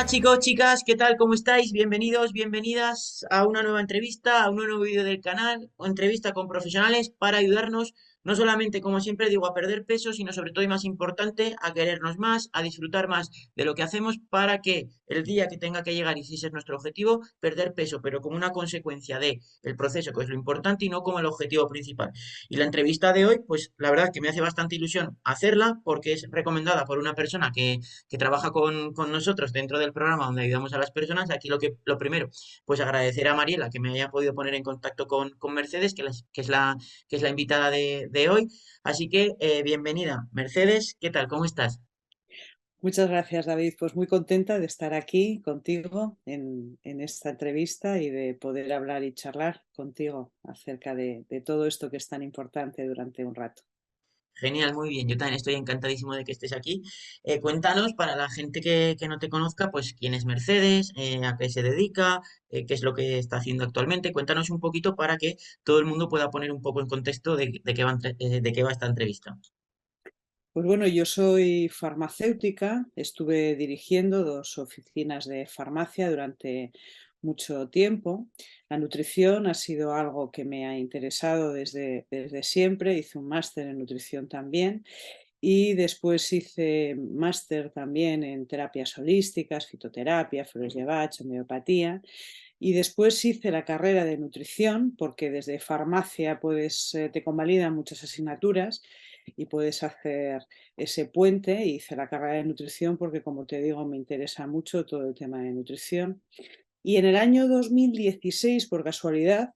Hola chicos, chicas, ¿qué tal? ¿Cómo estáis? Bienvenidos, bienvenidas a una nueva entrevista, a un nuevo vídeo del canal, o entrevista con profesionales para ayudarnos, no solamente, como siempre digo, a perder peso, sino sobre todo y más importante, a querernos más, a disfrutar más de lo que hacemos para que el día que tenga que llegar, y si ese es nuestro objetivo, perder peso, pero como una consecuencia de el proceso, que es lo importante, y no como el objetivo principal. Y la entrevista de hoy, pues la verdad que me hace bastante ilusión hacerla porque es recomendada por una persona que trabaja con nosotros dentro del programa donde ayudamos a las personas. Aquí lo primero, pues agradecer a Mariela que me haya podido poner en contacto con Mercedes, que es la invitada de hoy. Así que bienvenida. Mercedes, ¿qué tal? ¿Cómo estás? Muchas gracias, David. Pues muy contenta de estar aquí contigo en esta entrevista y de poder hablar y charlar contigo acerca de todo esto que es tan importante durante un rato. Genial, muy bien. Yo también estoy encantadísimo de que estés aquí. Cuéntanos, para la gente que no te conozca, pues quién es Mercedes, a qué se dedica, qué es lo que está haciendo actualmente. Cuéntanos un poquito para que todo el mundo pueda poner un poco en contexto de qué va esta entrevista. Pues bueno, yo soy farmacéutica, estuve dirigiendo dos oficinas de farmacia durante mucho tiempo. La nutrición ha sido algo que me ha interesado desde siempre, hice un máster en nutrición también. Y después hice máster también en terapias holísticas, fitoterapia, flores de Bach, homeopatía. Y después hice la carrera de nutrición, porque desde farmacia te convalidan muchas asignaturas y puedes hacer ese puente. Hice la carrera de nutrición porque, como te digo, me interesa mucho todo el tema de nutrición. Y en el año 2016, por casualidad,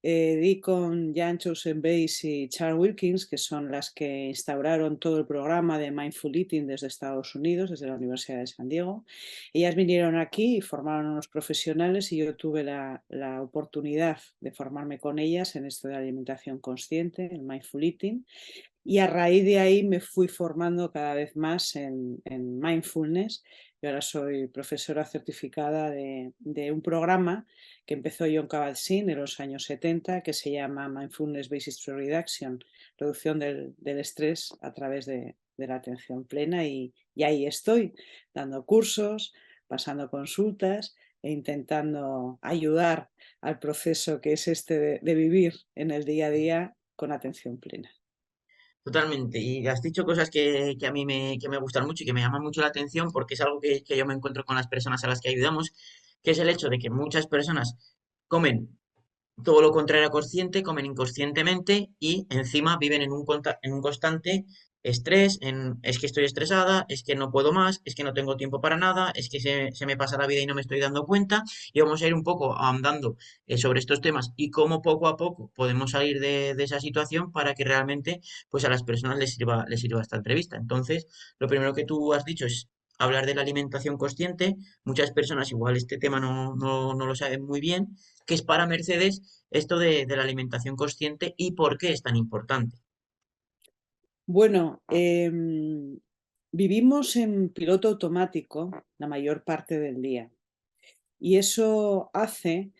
di con Jan Base y Charles Wilkins, que son las que instauraron todo el programa de Mindful Eating desde Estados Unidos, desde la Universidad de San Diego. Ellas vinieron aquí y formaron a unos profesionales y yo tuve la oportunidad de formarme con ellas en esto de alimentación consciente, el Mindful Eating. Y a raíz de ahí me fui formando cada vez más en mindfulness. Y ahora soy profesora certificada de un programa que empezó John Kabat-Zinn en los años 70, que se llama Mindfulness Based Stress Reduction, reducción del estrés a través de la atención plena. Y ahí estoy, dando cursos, pasando consultas e intentando ayudar al proceso que es este de vivir en el día a día con atención plena. Totalmente. Y has dicho cosas que a mí que me gustan mucho y que me llaman mucho la atención porque es algo que yo me encuentro con las personas a las que ayudamos, que es el hecho de que muchas personas comen todo lo contrario a consciente, comen inconscientemente y encima viven en un constante estrés, es que estoy estresada, es que no puedo más, es que no tengo tiempo para nada, es que se me pasa la vida y no me estoy dando cuenta. Y vamos a ir un poco ahondando sobre estos temas y cómo poco a poco podemos salir de esa situación para que realmente pues a las personas les sirva esta entrevista. Entonces, lo primero que tú has dicho es hablar de la alimentación consciente. Muchas personas igual este tema no lo saben muy bien, que es para Mercedes esto de la alimentación consciente y por qué es tan importante. Bueno, vivimos en piloto automático la mayor parte del día y eso hace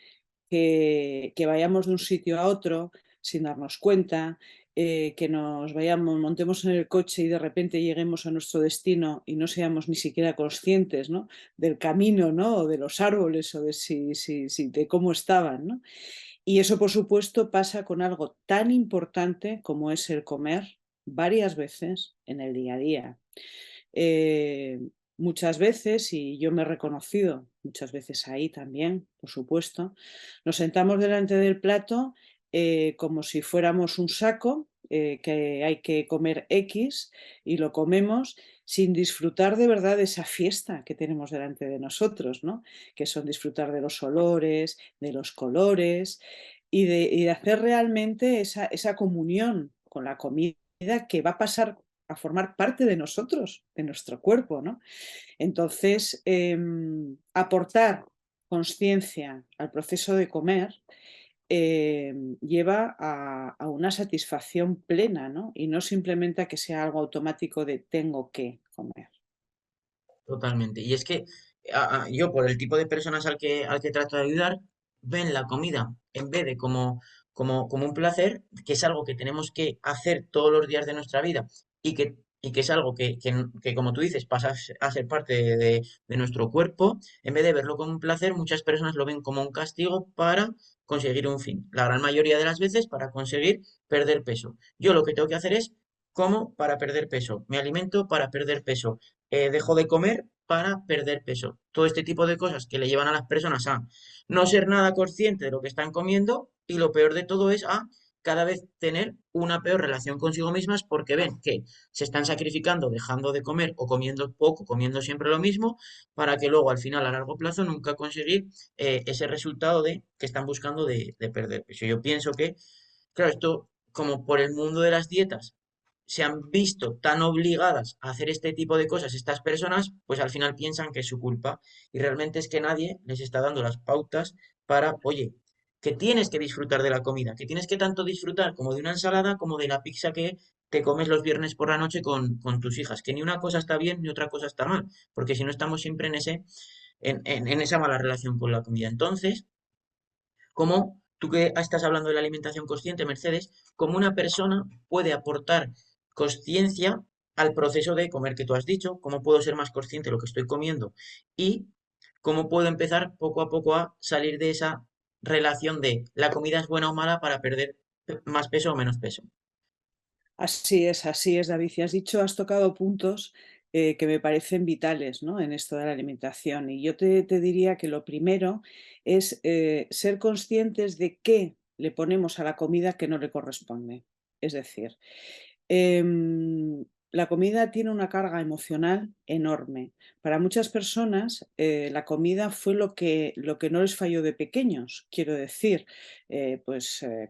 que vayamos de un sitio a otro sin darnos cuenta, que nos vayamos, montemos en el coche y de repente lleguemos a nuestro destino y no seamos ni siquiera conscientes, ¿no?, del camino, ¿no?, o de los árboles o de de cómo estaban, ¿no? Y eso, por supuesto, pasa con algo tan importante como es el comer varias veces en el día a día. Eh, Muchas veces, y yo me he reconocido muchas veces ahí también, por supuesto, nos sentamos delante del plato como si fuéramos un saco que hay que comer X y lo comemos sin disfrutar de verdad de esa fiesta que tenemos delante de nosotros, ¿no? Que son disfrutar de los olores, de los colores y de hacer realmente esa comunión con la comida que va a pasar a formar parte de nosotros, de nuestro cuerpo, ¿no? Entonces, aportar conciencia al proceso de comer lleva a una satisfacción plena, ¿no? Y no simplemente a que sea algo automático de tengo que comer. Totalmente. Y es que yo, por el tipo de personas al que trato de ayudar, ven la comida en vez de como un placer, que es algo que tenemos que hacer todos los días de nuestra vida y que y que es algo que, como tú dices, pasa a ser parte de nuestro cuerpo, en vez de verlo como un placer, muchas personas lo ven como un castigo para conseguir un fin. La gran mayoría de las veces para conseguir perder peso. Yo lo que tengo que hacer es como para perder peso. Me alimento para perder peso. Dejo de comer para perder peso. Todo este tipo de cosas que le llevan a las personas a no ser nada consciente de lo que están comiendo y lo peor de todo es a cada vez tener una peor relación consigo mismas porque ven que se están sacrificando dejando de comer o comiendo poco, comiendo siempre lo mismo, para que luego al final a largo plazo nunca conseguir ese resultado de que están buscando de perder peso. Yo pienso que, claro, esto como por el mundo de las dietas se han visto tan obligadas a hacer este tipo de cosas estas personas, pues al final piensan que es su culpa y realmente es que nadie les está dando las pautas para, oye, que tienes que disfrutar de la comida, que tienes que tanto disfrutar como de una ensalada como de la pizza que te comes los viernes por la noche con tus hijas, que ni una cosa está bien ni otra cosa está mal, porque si no estamos siempre en en esa mala relación con la comida. Entonces, ¿cómo, tú que estás hablando de la alimentación consciente, Mercedes, cómo una persona puede aportar consciencia al proceso de comer que tú has dicho? ¿Cómo puedo ser más consciente de lo que estoy comiendo? Y cómo puedo empezar poco a poco a salir de esa relación de la comida es buena o mala para perder más peso o menos peso. Así es, David. Y has dicho, has tocado puntos que me parecen vitales, ¿no? En esto de la alimentación. Y yo te diría que lo primero es ser conscientes de qué le ponemos a la comida que no le corresponde. Es decir, la comida tiene una carga emocional enorme. Para muchas personas, la comida fue lo que no les falló de pequeños. Quiero decir,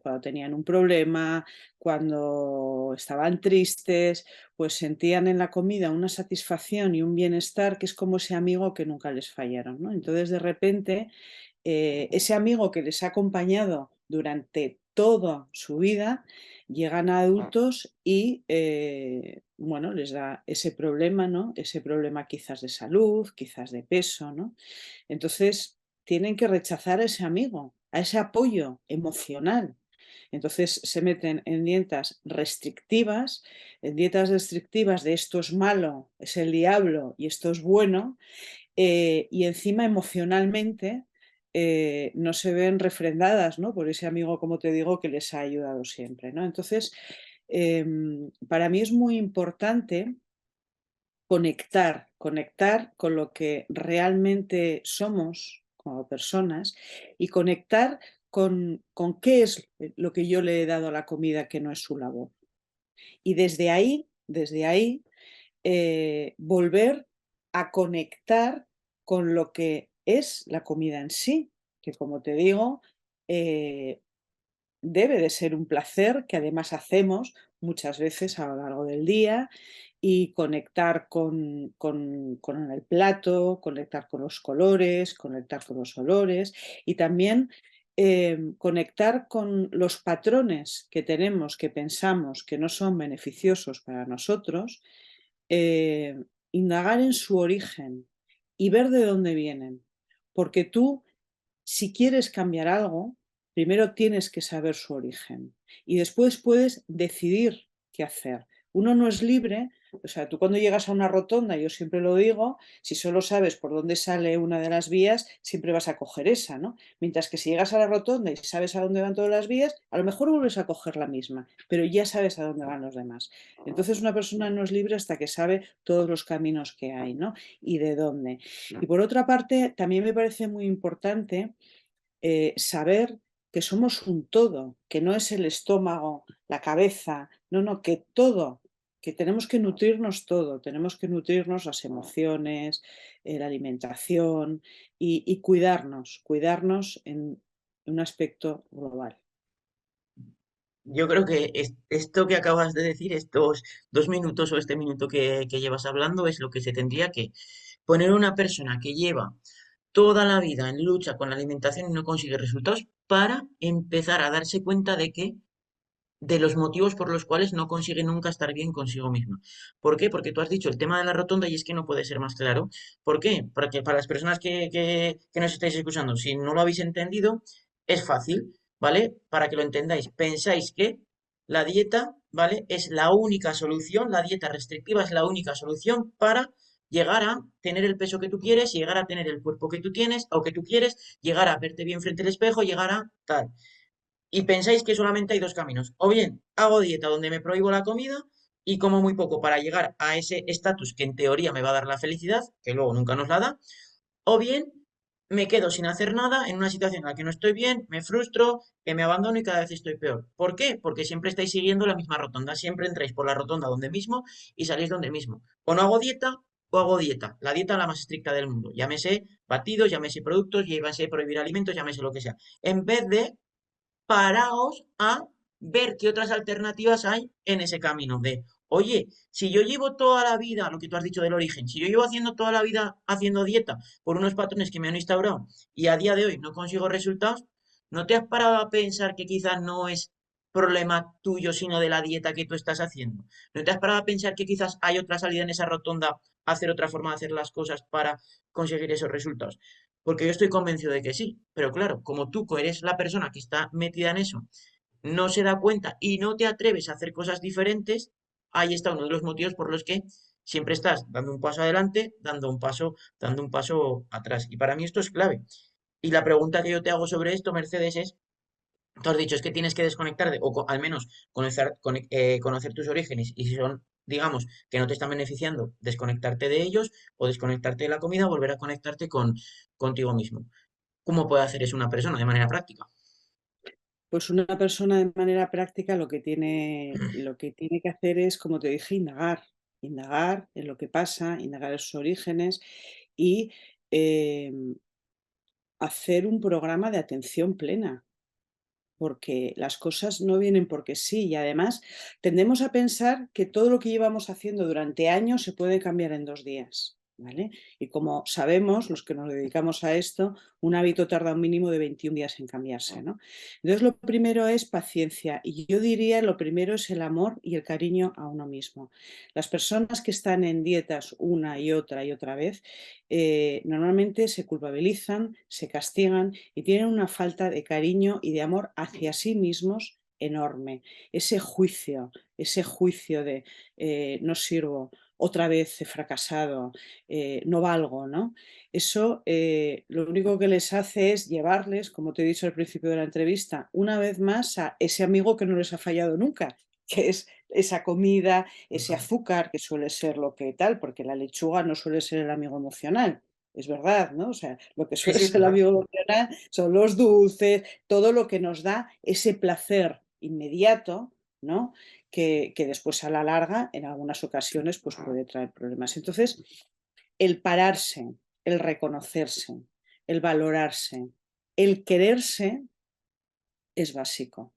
cuando tenían un problema, cuando estaban tristes, pues sentían en la comida una satisfacción y un bienestar que es como ese amigo que nunca les fallaron, ¿no? Entonces, de repente, ese amigo que les ha acompañado durante toda su vida, llegan a adultos y bueno, les da ese problema, ¿no? Ese problema quizás de salud, quizás de peso, ¿no? Entonces tienen que rechazar a ese amigo, a ese apoyo emocional. Entonces se meten en dietas restrictivas de esto es malo, es el diablo y esto es bueno, y encima emocionalmente no se ven refrendadas, ¿no? Por ese amigo, como te digo, que les ha ayudado siempre, ¿no? Entonces, para mí es muy importante conectar con lo que realmente somos como personas y conectar con qué es lo que yo le he dado a la comida que no es su labor. Y desde ahí, volver a conectar con lo que es la comida en sí, que como te digo, eh, debe de ser un placer que además hacemos muchas veces a lo largo del día y conectar con el plato, conectar con los colores, conectar con los olores y también conectar con los patrones que tenemos, que pensamos que no son beneficiosos para nosotros, indagar en su origen y ver de dónde vienen. Porque tú, si quieres cambiar algo, primero tienes que saber su origen y después puedes decidir qué hacer. Uno no es libre, o sea, tú cuando llegas a una rotonda, yo siempre lo digo, si solo sabes por dónde sale una de las vías, siempre vas a coger esa, ¿no? Mientras que si llegas a la rotonda y sabes a dónde van todas las vías, a lo mejor vuelves a coger la misma, pero ya sabes a dónde van los demás. Entonces una persona no es libre hasta que sabe todos los caminos que hay, ¿no? Y de dónde. Y por otra parte, también me parece muy importante saber que somos un todo, que no es el estómago, la cabeza, no, no, que todo, que tenemos que nutrirnos todo, tenemos que nutrirnos las emociones, la alimentación y cuidarnos en un aspecto global. Yo creo que esto que acabas de decir, estos 2 minutos o este minuto que llevas hablando, es lo que se tendría que poner una persona que lleva toda la vida en lucha con la alimentación y no consigue resultados para empezar a darse cuenta de que de los motivos por los cuales no consigue nunca estar bien consigo misma. ¿Por qué? Porque tú has dicho el tema de la rotonda y es que no puede ser más claro. ¿Por qué? Porque para las personas que nos estáis escuchando, si no lo habéis entendido, es fácil, ¿vale? Para que lo entendáis. Pensáis que la dieta, ¿vale? Es la única solución, la dieta restrictiva es la única solución para llegar a tener el peso que tú quieres, llegar a tener el cuerpo que tú tienes o que tú quieres, llegar a verte bien frente al espejo, llegar a tal. Y pensáis que solamente hay dos caminos. O bien hago dieta donde me prohíbo la comida y como muy poco para llegar a ese estatus que en teoría me va a dar la felicidad, que luego nunca nos la da, o bien me quedo sin hacer nada en una situación en la que no estoy bien, me frustro, que me abandono y cada vez estoy peor. ¿Por qué? Porque siempre estáis siguiendo la misma rotonda, siempre entráis por la rotonda donde mismo y salís donde mismo. O no hago dieta o hago dieta, la dieta la más estricta del mundo. Llámese batidos, llámese productos, llámese prohibir alimentos, llámese lo que sea. En vez de paraos a ver qué otras alternativas hay en ese camino de, oye, si yo llevo toda la vida, lo que tú has dicho del origen, si yo llevo haciendo toda la vida haciendo dieta por unos patrones que me han instaurado y a día de hoy no consigo resultados, ¿no te has parado a pensar que quizás no es problema tuyo, sino de la dieta que tú estás haciendo? ¿No te has parado a pensar que quizás hay otra salida en esa rotonda, hacer otra forma de hacer las cosas para conseguir esos resultados? Porque yo estoy convencido de que sí, pero claro, como tú eres la persona que está metida en eso, no se da cuenta y no te atreves a hacer cosas diferentes, ahí está uno de los motivos por los que siempre estás dando un paso adelante, dando un paso atrás. Y para mí esto es clave. Y la pregunta que yo te hago sobre esto, Mercedes, es, tú has dicho, es que tienes que desconectar al menos conocer tus orígenes y si son, digamos, que no te están beneficiando, desconectarte de ellos o desconectarte de la comida, volver a conectarte contigo mismo. ¿Cómo puede hacer eso una persona de manera práctica? Pues una persona de manera práctica lo que tiene que hacer es, como te dije, indagar, indagar en lo que pasa, indagar en sus orígenes y em, hacer un programa de atención plena, porque las cosas no vienen porque sí y además tendemos a pensar que todo lo que llevamos haciendo durante años se puede cambiar en 2 días, ¿vale? Y como sabemos, los que nos dedicamos a esto, un hábito tarda un mínimo de 21 días en cambiarse, ¿no? Entonces lo primero es paciencia y yo diría lo primero es el amor y el cariño a uno mismo. Las personas que están en dietas una y otra vez, normalmente se culpabilizan, se castigan y tienen una falta de cariño y de amor hacia sí mismos enorme. Ese juicio de no sirvo, otra vez he fracasado, no valgo, ¿no? Eso lo único que les hace es llevarles, como te he dicho al principio de la entrevista, una vez más a ese amigo que no les ha fallado nunca, que es esa comida, ese azúcar que suele ser lo que tal, porque la lechuga no suele ser el amigo emocional. Es verdad, ¿no? O sea, lo que Sí, suele sí, es ser el verdad. amigo emocional son los dulces, todo lo que nos da ese placer inmediato, ¿no? Que después a la larga, en algunas ocasiones, pues puede traer problemas. Entonces, el pararse, el reconocerse, el valorarse, el quererse es básico.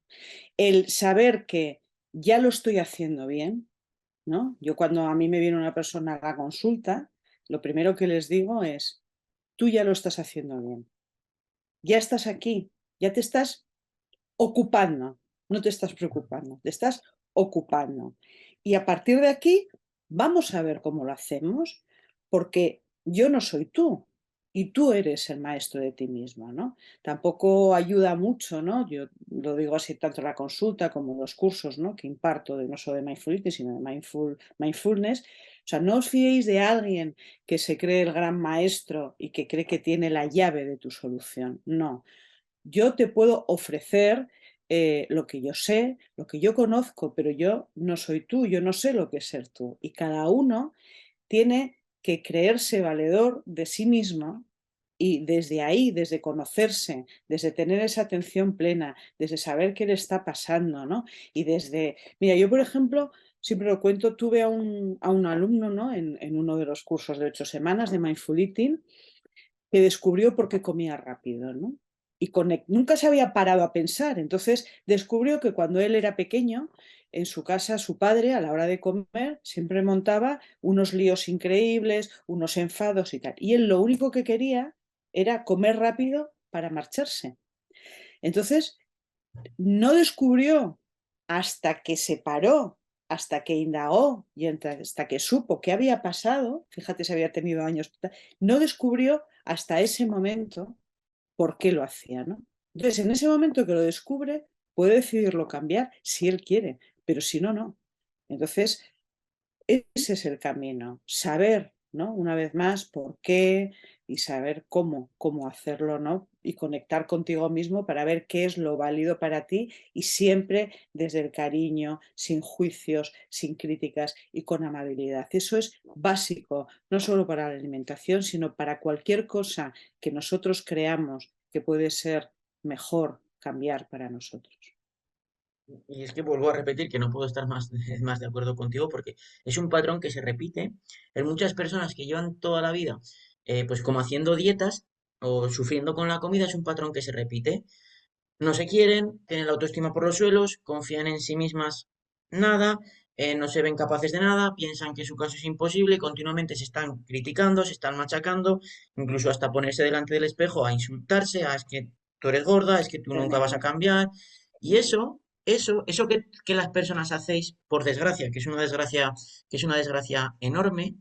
El saber que ya lo estoy haciendo bien, ¿no? Yo cuando a mí me viene una persona a la consulta, lo primero que les digo es, tú ya lo estás haciendo bien, ya estás aquí, ya te estás ocupando, no te estás preocupando, te estás ocupando. Y a partir de aquí, vamos a ver cómo lo hacemos, porque yo no soy tú y tú eres el maestro de ti mismo, ¿no? Tampoco ayuda mucho, ¿no? Yo lo digo así tanto en la consulta como en los cursos, ¿no? Que imparto no solo de mindfulness, sino de mindfulness. O sea, no os fiéis de alguien que se cree el gran maestro y que cree que tiene la llave de tu solución. No, yo te puedo ofrecer lo que yo sé, lo que yo conozco, pero yo no soy tú, yo no sé lo que es ser tú. Y cada uno tiene que creerse valedor de sí mismo y desde ahí, desde conocerse, desde tener esa atención plena, desde saber qué le está pasando, ¿no? Y desde, mira, yo por ejemplo, siempre lo cuento, tuve a un alumno, ¿no? En uno de los cursos de 8 semanas de Mindful Eating que descubrió por qué comía rápido, ¿no? Y nunca se había parado a pensar. Entonces descubrió que cuando él era pequeño, en su casa, su padre, a la hora de comer, siempre montaba unos líos increíbles, unos enfados y tal. Y él lo único que quería era comer rápido para marcharse. Entonces, no descubrió hasta que se paró, hasta que indagó y hasta que supo qué había pasado, fíjate si había tenido años, no descubrió hasta ese momento por qué lo hacía, ¿no? Entonces, en ese momento que lo descubre, puede decidirlo cambiar si él quiere, pero si no, no. Entonces, ese es el camino, saber, ¿no? Una vez más, por qué y saber cómo hacerlo, ¿no? Y conectar contigo mismo para ver qué es lo válido para ti y siempre desde el cariño, sin juicios, sin críticas y con amabilidad. Eso es básico, no solo para la alimentación, sino para cualquier cosa que nosotros creamos que puede ser mejor cambiar para nosotros. Y es que vuelvo a repetir que no puedo estar más, más de acuerdo contigo porque es un patrón que se repite en muchas personas que llevan toda la vida, pues como haciendo dietas o sufriendo con la comida, es un patrón que se repite. No se quieren, tienen la autoestima por los suelos, confían en sí mismas nada, no se ven capaces de nada, piensan que su caso es imposible y continuamente se están criticando, se están machacando, incluso hasta ponerse delante del espejo a insultarse, a es que tú eres gorda, es que tú nunca vas a Tremendo. cambiar. Y eso que las personas hacéis, por desgracia, que es una desgracia enorme,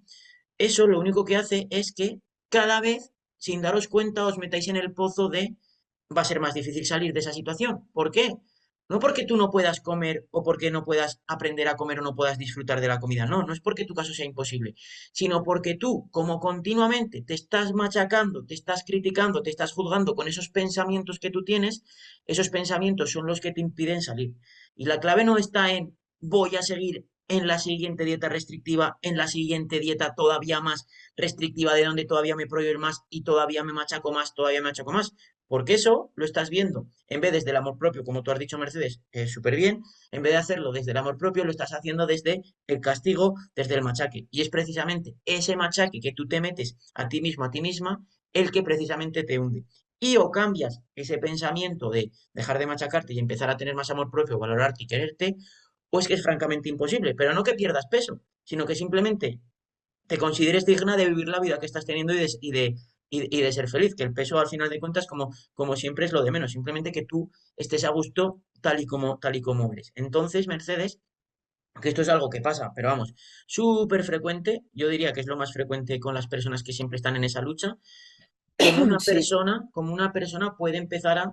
eso lo único que hace es que cada vez, sin daros cuenta, os metáis en el pozo de va a ser más difícil salir de esa situación. ¿Por qué? No porque tú no puedas comer o porque no puedas aprender a comer o no puedas disfrutar de la comida. No, no es porque tu caso sea imposible, sino porque tú, como continuamente te estás machacando, te estás criticando, te estás juzgando con esos pensamientos que tú tienes, esos pensamientos son los que te impiden salir. Y la clave no está en voy a seguir en la siguiente dieta restrictiva, en la siguiente dieta todavía más restrictiva, de donde todavía me prohíben más y todavía me machaco más, todavía me machaco más. Porque eso lo estás viendo, en vez desde el amor propio, como tú has dicho, Mercedes, súper bien, en vez de hacerlo desde el amor propio, lo estás haciendo desde el castigo, desde el machaque. Y es precisamente ese machaque que tú te metes a ti mismo, a ti misma, el que precisamente te hunde. Y o cambias ese pensamiento de dejar de machacarte y empezar a tener más amor propio, valorarte y quererte, o es que es francamente imposible, pero no que pierdas peso, sino que simplemente te consideres digna de vivir la vida que estás teniendo y de ser feliz, que el peso al final de cuentas, como siempre, es lo de menos, simplemente que tú estés a gusto tal y como eres. Entonces, Mercedes, que esto es algo que pasa, pero vamos, súper frecuente, yo diría que es lo más frecuente con las personas que siempre están en esa lucha, Sí, como una persona puede empezar a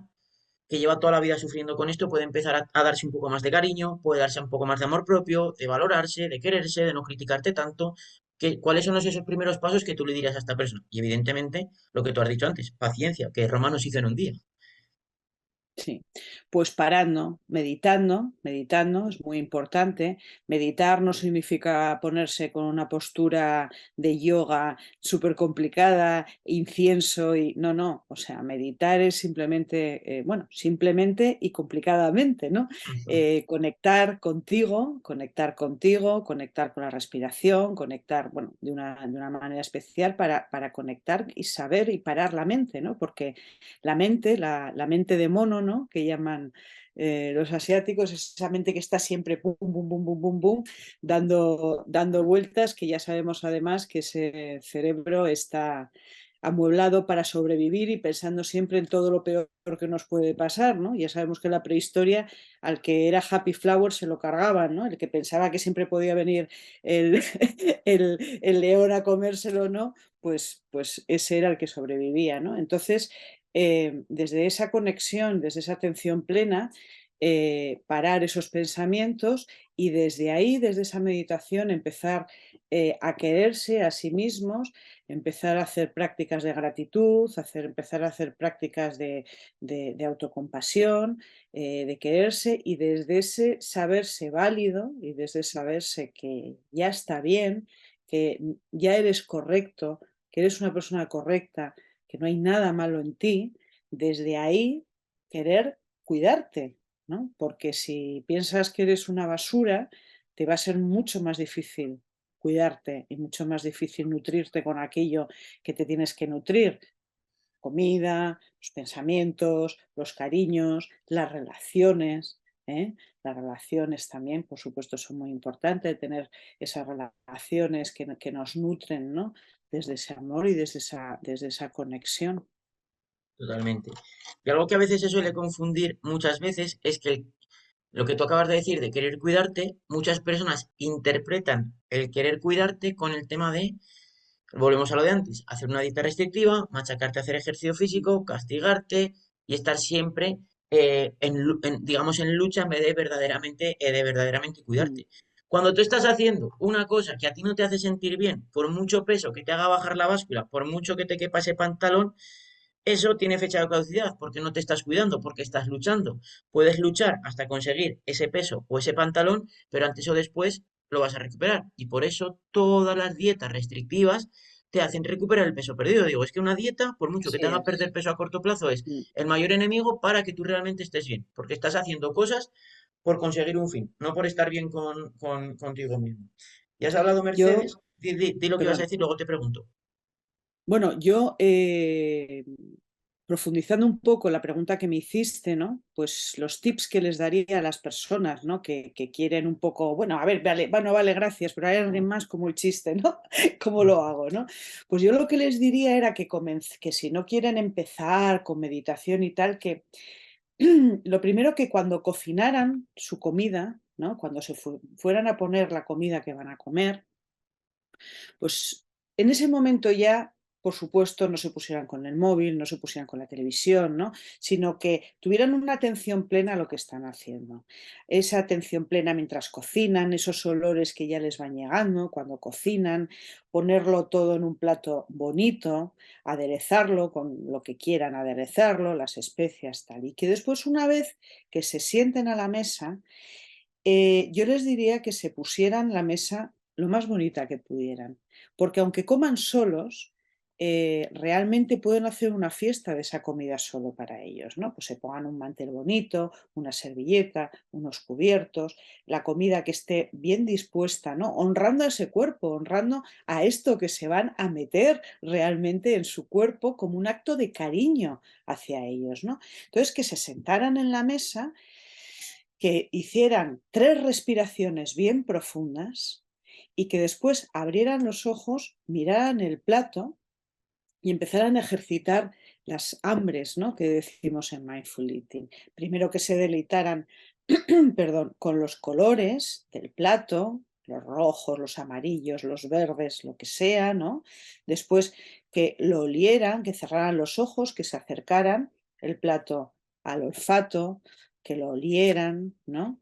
que lleva toda la vida sufriendo con esto, puede empezar a darse un poco más de cariño, puede darse un poco más de amor propio, de valorarse, de quererse, de no criticarte tanto. ¿Cuáles son esos primeros pasos que tú le dirías a esta persona? Y evidentemente, lo que tú has dicho antes, paciencia, que Roma no se hizo en un día. sí, pues parando, meditando es muy importante. Meditar no significa ponerse con una postura de yoga súper complicada, incienso y no, no. O sea, meditar es simplemente, bueno, simplemente y complicadamente, ¿no? Conectar contigo, conectar con la respiración, conectar, bueno, de una manera especial para conectar y saber y parar la mente, ¿no? Porque la mente de mono, ¿no? Que llaman los asiáticos, es esa mente que está siempre pum, pum, pum, pum, pum, pum, dando vueltas, que ya sabemos además que ese cerebro está amueblado para sobrevivir y pensando siempre en todo lo peor que nos puede pasar, ¿no? Ya sabemos que en la prehistoria al que era Happy Flower se lo cargaban, ¿no? El que pensaba que siempre podía venir el, el león a comérselo, ¿no? Pues ese era el que sobrevivía, ¿no? Entonces, desde esa conexión, desde esa atención plena, parar esos pensamientos y desde ahí, desde esa meditación, empezar a quererse a sí mismos, empezar a hacer prácticas de gratitud, empezar a hacer prácticas de autocompasión, de quererse y desde ese saberse válido y desde saberse que ya está bien, que ya eres correcto, que eres una persona correcta, que no hay nada malo en ti, desde ahí querer cuidarte, ¿no? Porque si piensas que eres una basura, te va a ser mucho más difícil cuidarte y mucho más difícil nutrirte con aquello que te tienes que nutrir. Comida, los pensamientos, los cariños, las relaciones. ¿Eh? Las relaciones también, por supuesto, son muy importantes, tener esas relaciones que nos nutren, ¿no? Desde ese amor y desde esa conexión. Totalmente. Y algo que a veces se suele confundir muchas veces es que lo que tú acabas de decir de querer cuidarte, muchas personas interpretan el querer cuidarte con el tema de volvemos a lo de antes, hacer una dieta restrictiva, machacarte a hacer ejercicio físico, castigarte y estar siempre digamos, en lucha en vez de verdaderamente mm, cuidarte. Cuando tú estás haciendo una cosa que a ti no te hace sentir bien, por mucho peso que te haga bajar la báscula, por mucho que te quepa ese pantalón, eso tiene fecha de caducidad, porque no te estás cuidando, porque estás luchando. Puedes luchar hasta conseguir ese peso o ese pantalón, pero antes o después lo vas a recuperar. Y por eso todas las dietas restrictivas te hacen recuperar el peso perdido. Digo, es que una dieta, por mucho que así te haga perder es. peso a corto plazo, es Mm. el mayor enemigo para que tú realmente estés bien, porque estás haciendo cosas por conseguir un fin, no por estar bien contigo mismo. ¿Y has hablado, Yo, Mercedes? Di lo que ibas a perdón. decir, luego te pregunto. Bueno, yo, profundizando un poco en la pregunta que me hiciste, ¿no? Pues los tips que les daría a las personas, ¿no? Que quieren un poco, bueno, a ver, vale, bueno, vale, gracias, pero hay alguien más como el chiste, ¿no? ¿Cómo lo hago, no? Pues yo lo que les diría era que si no quieren empezar con meditación y tal, que lo primero que cuando cocinaran su comida, ¿no? Cuando fueran a poner la comida que van a comer, pues en ese momento ya, por supuesto, no se pusieran con el móvil, no se pusieran con la televisión, ¿no? Sino que tuvieran una atención plena a lo que están haciendo. Esa atención plena mientras cocinan, esos olores que ya les van llegando cuando cocinan, ponerlo todo en un plato bonito, aderezarlo con lo que quieran aderezarlo, las especias, tal. Y que después, una vez que se sienten a la mesa, yo les diría que se pusieran la mesa lo más bonita que pudieran, porque aunque coman solos, realmente pueden hacer una fiesta de esa comida solo para ellos, ¿no? Pues se pongan un mantel bonito, una servilleta, unos cubiertos, la comida que esté bien dispuesta, ¿no? Honrando a ese cuerpo, honrando a esto que se van a meter realmente en su cuerpo como un acto de cariño hacia ellos, ¿no? Entonces, que se sentaran en la mesa, que hicieran 3 respiraciones bien profundas y que después abrieran los ojos, miraran el plato y empezaran a ejercitar las hambres, ¿no? Que decimos en Mindful Eating. Primero que se deleitaran, perdón, con los colores del plato, los rojos, los amarillos, los verdes, lo que sea, ¿no? Después que lo olieran, que cerraran los ojos, que se acercaran el plato al olfato, que lo olieran, ¿no?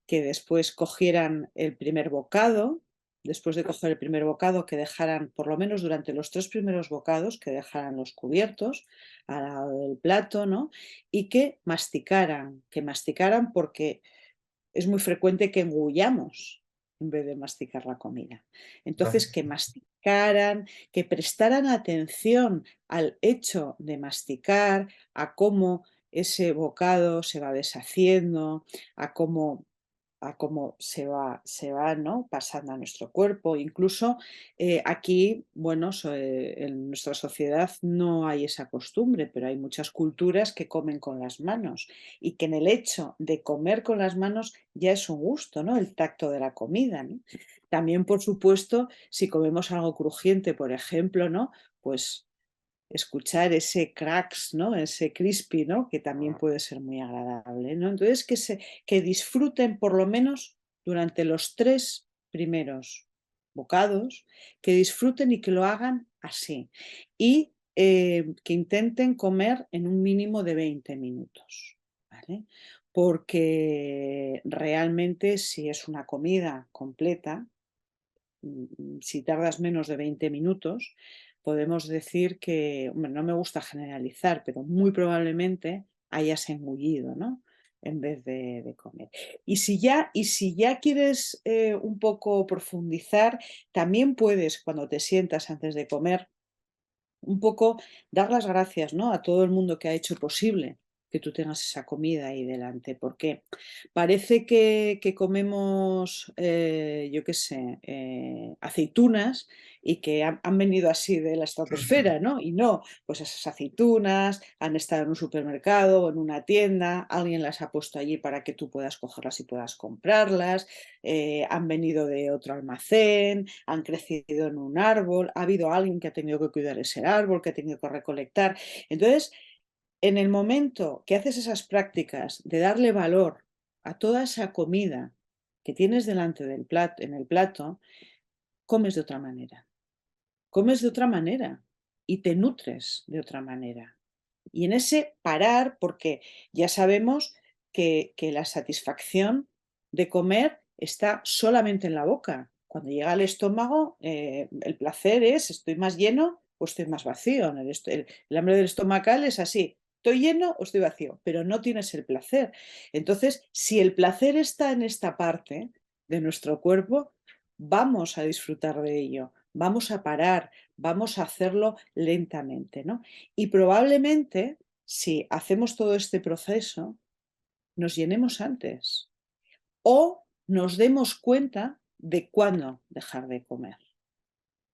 Que después cogieran el primer bocado, después de coger el primer bocado, que dejaran, por lo menos durante los 3 primeros bocados, que dejaran los cubiertos al lado del plato, ¿no? Y que masticaran porque es muy frecuente que engullamos en vez de masticar la comida. Entonces, que Gracias. masticaran, que prestaran atención al hecho de masticar, a cómo ese bocado se va deshaciendo, a cómo se va, ¿no? Pasando a nuestro cuerpo. Incluso aquí, bueno, en nuestra sociedad no hay esa costumbre, pero hay muchas culturas que comen con las manos y que en el hecho de comer con las manos ya es un gusto, ¿no? El tacto de la comida, ¿no? También, por supuesto, si comemos algo crujiente, por ejemplo, ¿no? Pues escuchar ese cracks, ¿no? Ese crispy, ¿no? Que también puede ser muy agradable, ¿no? Entonces, que disfruten por lo menos durante los 3 primeros bocados, que disfruten y que lo hagan así. Y que intenten comer en un mínimo de 20 minutos, ¿vale? Porque realmente si es una comida completa, si tardas menos de 20 minutos, podemos decir que, hombre, no me gusta generalizar, pero muy probablemente hayas engullido, ¿no? En vez de comer. Y si ya quieres un poco profundizar, también puedes, cuando te sientas antes de comer, un poco dar las gracias, ¿no? A todo el mundo que ha hecho posible que tú tengas esa comida ahí delante, porque parece que comemos, yo qué sé, aceitunas y que han venido así de la estratosfera, ¿no? Y no, pues esas aceitunas han estado en un supermercado o en una tienda, alguien las ha puesto allí para que tú puedas cogerlas y puedas comprarlas, han venido de otro almacén, han crecido en un árbol, ha habido alguien que ha tenido que cuidar ese árbol, que ha tenido que recolectar. Entonces, en el momento que haces esas prácticas de darle valor a toda esa comida que tienes delante del plato, en el plato, comes de otra manera. Comes de otra manera y te nutres de otra manera. Y en ese parar, porque ya sabemos que la satisfacción de comer está solamente en la boca. Cuando llega al estómago, el placer es estoy más lleno o estoy más vacío. El hambre del estomacal es así, estoy lleno o estoy vacío, pero no tienes el placer. Entonces, si el placer está en esta parte de nuestro cuerpo, vamos a disfrutar de ello, vamos a parar, vamos a hacerlo lentamente, ¿no? Y probablemente, si hacemos todo este proceso, nos llenemos antes o nos demos cuenta de cuándo dejar de comer.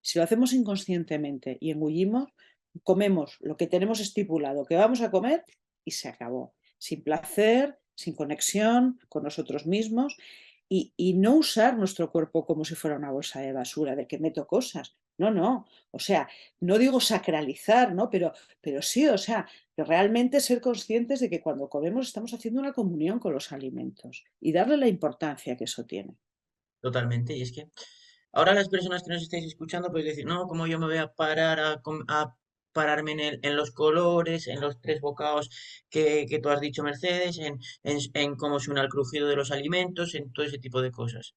Si lo hacemos inconscientemente y engullimos, comemos lo que tenemos estipulado que vamos a comer y se acabó. Sin placer, sin conexión con nosotros mismos y no usar nuestro cuerpo como si fuera una bolsa de basura, de que meto cosas. No, no. O sea, no digo sacralizar, ¿no? Pero sí, o sea, que realmente ser conscientes de que cuando comemos estamos haciendo una comunión con los alimentos y darle la importancia que eso tiene. Totalmente. Y es que ahora las personas que nos estáis escuchando podéis decir, no, ¿cómo yo me voy a parar a pararme en los colores, en los tres bocados que tú has dicho, Mercedes, en cómo suena el crujido de los alimentos, en todo ese tipo de cosas?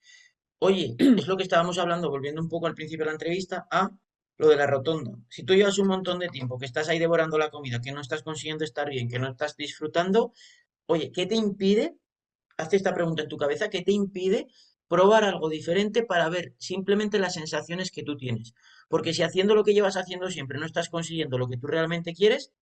Oye, es lo que estábamos hablando, volviendo un poco al principio de la entrevista, a lo de la rotonda. Si tú llevas un montón de tiempo que estás ahí devorando la comida, que no estás consiguiendo estar bien, que no estás disfrutando, oye, ¿qué te impide? Hazte esta pregunta en tu cabeza, ¿qué te impide probar algo diferente para ver simplemente las sensaciones que tú tienes? Porque si haciendo lo que llevas haciendo siempre no estás consiguiendo lo que tú realmente quieres,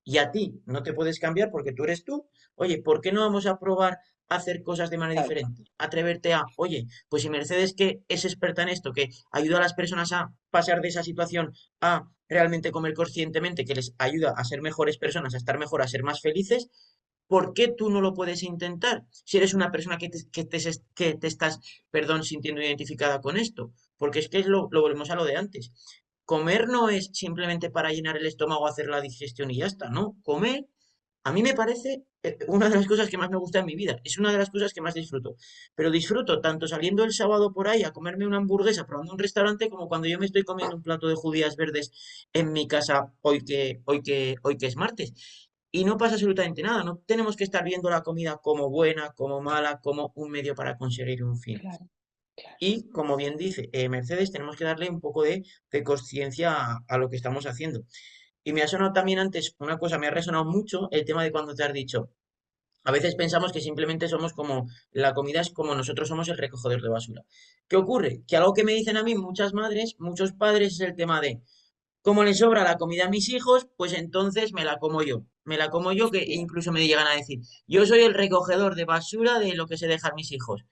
y a ti no te puedes cambiar porque tú eres tú, oye, ¿por qué no vamos a probar a hacer cosas de manera Claro, diferente? Atreverte a, oye, pues si Mercedes que es experta en esto, que ayuda a las personas a pasar de esa situación a realmente comer conscientemente, que les ayuda a ser mejores personas, a estar mejor, a ser más felices, ¿por qué tú no lo puedes intentar? Si eres una persona que te estás, perdón, sintiendo identificada con esto. Porque es que lo volvemos a lo de antes. Comer no es simplemente para llenar el estómago, hacer la digestión y ya está, ¿no? Comer, a mí me parece una de las cosas que más me gusta en mi vida. Es una de las cosas que más disfruto. Pero disfruto tanto saliendo el sábado por ahí a comerme una hamburguesa, probando un restaurante, como cuando yo me estoy comiendo un plato de judías verdes en mi casa hoy que es martes. Y no pasa absolutamente nada, no tenemos que estar viendo la comida como buena, como mala, como un medio para conseguir un fin. claro, claro. Y como bien dice Mercedes, tenemos que darle un poco de conciencia a lo que estamos haciendo. Y me ha sonado también antes una cosa, me ha resonado mucho el tema de cuando te has dicho, a veces pensamos que simplemente somos como, la comida es como nosotros somos el recogedor de basura. ¿Qué ocurre? Que algo que me dicen a mí muchas madres, muchos padres, es el tema de, como le sobra la comida a mis hijos, pues entonces me la como yo. Me la como yo, que Hostia, incluso me llegan a decir, yo soy el recogedor de basura de lo que se dejan mis hijos.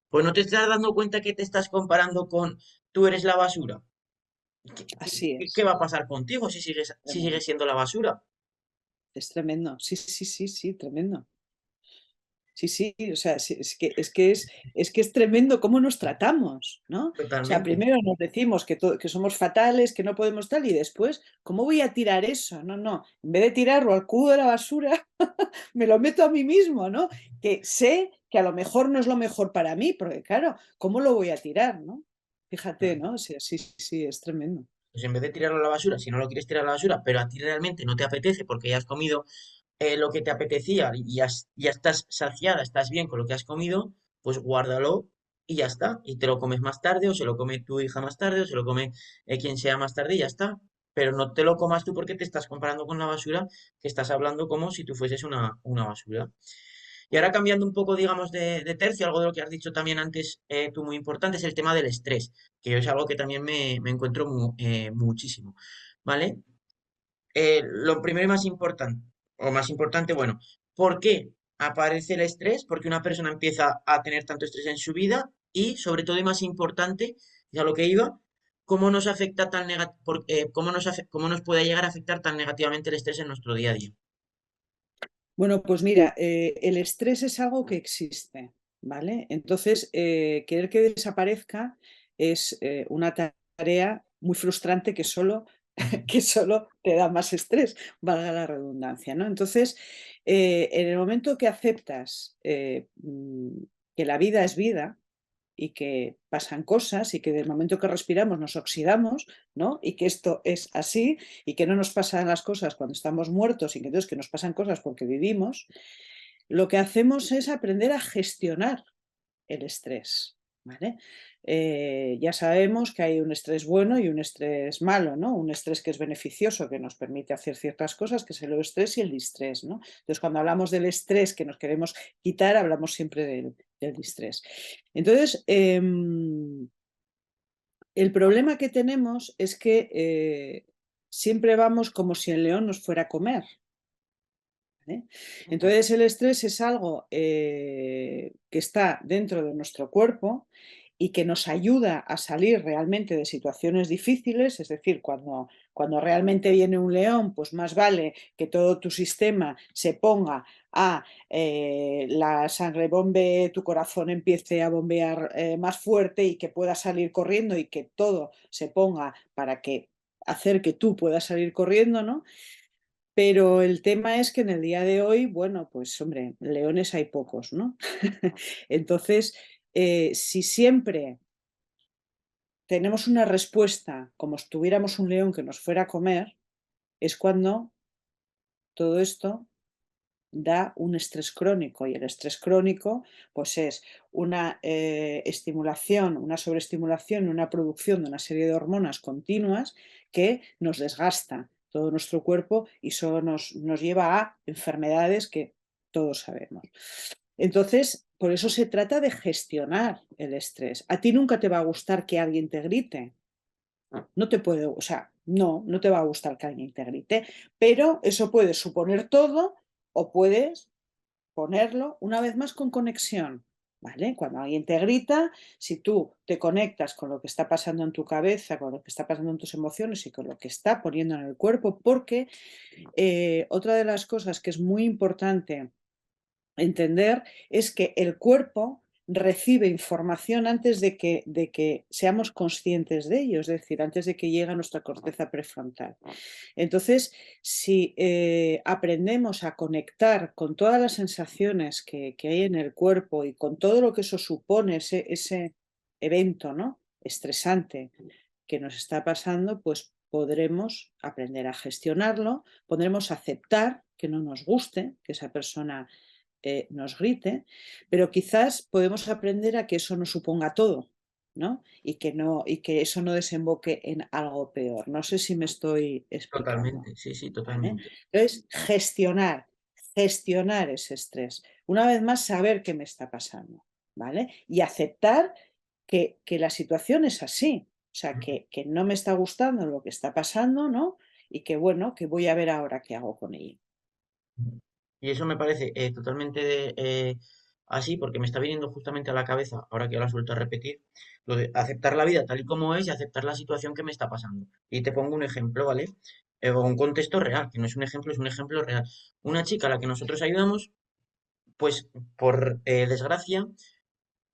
Pues no te estás dando cuenta que te estás comparando con tú eres la basura. ¿Qué, así qué es. va a pasar contigo si sigues Tremendo. siendo la basura? Es tremendo. Sí, sí, sí, sí, tremendo. Sí, sí, o sea, sí, es que es tremendo cómo nos tratamos, ¿no? O sea, Totalmente. primero nos decimos que somos fatales, que no podemos tal, y después, ¿cómo voy a tirar eso? No, no, en vez de tirarlo al cubo de la basura, me lo meto a mí mismo, ¿no? Que sé que a lo mejor no es lo mejor para mí, porque claro, ¿cómo lo voy a tirar, no? Fíjate, Claro. ¿no? Sí, sí, sí, es tremendo. Pues en vez de tirarlo a la basura, si no lo quieres tirar a la basura, pero a ti realmente no te apetece porque ya has comido lo que te apetecía y ya estás saciada, estás bien con lo que has comido, pues guárdalo y ya está. Y te lo comes más tarde, o se lo come tu hija más tarde, o se lo come quien sea más tarde y ya está. Pero no te lo comas tú porque te estás comparando con la basura, que estás hablando como si tú fueses una basura. Y ahora cambiando un poco, digamos, de tercio, algo de lo que has dicho también antes, tú muy importante, es el tema del estrés, que es algo que también me encuentro muchísimo, ¿vale? Lo primero y más importante, o más importante, bueno, ¿por qué aparece el estrés? Porque una persona empieza a tener tanto estrés en su vida y, sobre todo y más importante, y a lo que iba, cómo nos afecta cómo nos puede llegar a afectar tan negativamente el estrés en nuestro día a día. Bueno, pues mira, el estrés es algo que existe, ¿vale? Entonces, querer que desaparezca es una tarea muy frustrante que solo te da más estrés, valga la redundancia, ¿no? Entonces, en el momento que aceptas que la vida es vida y que pasan cosas y que del momento que respiramos nos oxidamos, ¿no? Y que esto es así y que no nos pasan las cosas cuando estamos muertos y que entonces que nos pasan cosas porque vivimos, lo que hacemos es aprender a gestionar el estrés, ¿vale? Ya sabemos que hay un estrés bueno y un estrés malo, ¿no? Un estrés que es beneficioso, que nos permite hacer ciertas cosas, que es el estrés y el distrés, ¿no? Entonces, cuando hablamos del estrés que nos queremos quitar, hablamos siempre del distrés. Entonces, el problema que tenemos es que siempre vamos como si el león nos fuera a comer. ¿Vale? Entonces el estrés es algo que está dentro de nuestro cuerpo y que nos ayuda a salir realmente de situaciones difíciles, es decir, cuando realmente viene un león, pues más vale que todo tu sistema se ponga a la sangre bombe, tu corazón empiece a bombear más fuerte y que puedas salir corriendo y que todo se ponga para que hacer que tú puedas salir corriendo, ¿no? Pero el tema es que en el día de hoy, bueno, pues hombre, leones hay pocos, ¿no? Entonces, si siempre tenemos una respuesta como si tuviéramos un león que nos fuera a comer, es cuando todo esto da un estrés crónico y el estrés crónico pues es una estimulación, una sobreestimulación, una producción de una serie de hormonas continuas que nos desgasta todo nuestro cuerpo y eso nos lleva a enfermedades que todos sabemos. Entonces, por eso se trata de gestionar el estrés. A ti nunca te va a gustar que alguien te grite. No te puede, o sea, no te va a gustar que alguien te grite, pero eso puede suponer todo o puedes ponerlo una vez más con conexión, ¿vale? Cuando alguien te grita, si tú te conectas con lo que está pasando en tu cabeza, con lo que está pasando en tus emociones y con lo que está poniendo en el cuerpo, porque otra de las cosas que es muy importante entender es que el cuerpo recibe información antes de que seamos conscientes de ello, es decir, antes de que llegue a nuestra corteza prefrontal. Entonces, si aprendemos a conectar con todas las sensaciones que hay en el cuerpo y con todo lo que eso supone, ese evento, ¿no? Estresante que nos está pasando, pues podremos aprender a gestionarlo, podremos aceptar que no nos guste, que esa persona nos grite, pero quizás podemos aprender a que eso no suponga todo, ¿no? Y que eso no desemboque en algo peor. No sé si me estoy explicando, Totalmente, sí, sí, ¿vale? totalmente. Entonces, gestionar ese estrés. Una vez más, saber qué me está pasando, ¿vale? Y aceptar que la situación es así, o sea, que no me está gustando lo que está pasando, ¿no? Y que bueno, que voy a ver ahora qué hago con ello. Y eso me parece totalmente así, porque me está viniendo justamente a la cabeza, ahora que lo has vuelto a repetir, lo de aceptar la vida tal y como es y aceptar la situación que me está pasando. Y te pongo un ejemplo, ¿vale? O un contexto real, que no es un ejemplo, es un ejemplo real. Una chica a la que nosotros ayudamos, pues por desgracia,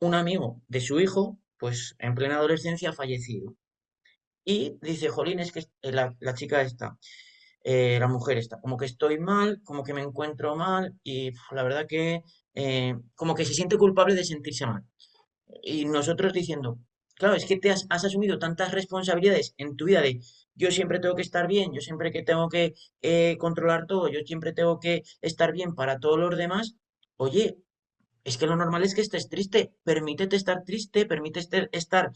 un amigo de su hijo, pues en plena adolescencia ha fallecido. Y dice, Jolín, es que la chica está la mujer está, como que estoy mal, como que me encuentro mal y la verdad que como que se siente culpable de sentirse mal. Y nosotros diciendo, claro, es que has asumido tantas responsabilidades en tu vida de yo siempre tengo que estar bien, yo siempre que tengo que controlar todo, yo siempre tengo que estar bien para todos los demás. Oye, es que lo normal es que estés triste, permítete estar triste, permítete estar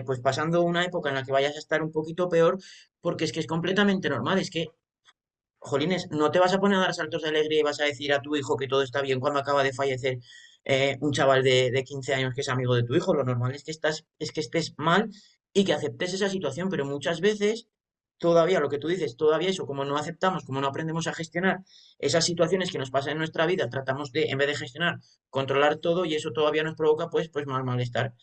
pues pasando una época en la que vayas a estar un poquito peor, porque es que es completamente normal, es que Jolines, no te vas a poner a dar saltos de alegría y vas a decir a tu hijo que todo está bien cuando acaba de fallecer un chaval de 15 años que es amigo de tu hijo. Lo normal es que estés mal y que aceptes esa situación, pero muchas veces todavía lo que tú dices, todavía eso, como no aceptamos, como no aprendemos a gestionar esas situaciones que nos pasan en nuestra vida, tratamos de, en vez de gestionar, controlar todo y eso todavía nos provoca pues más malestar.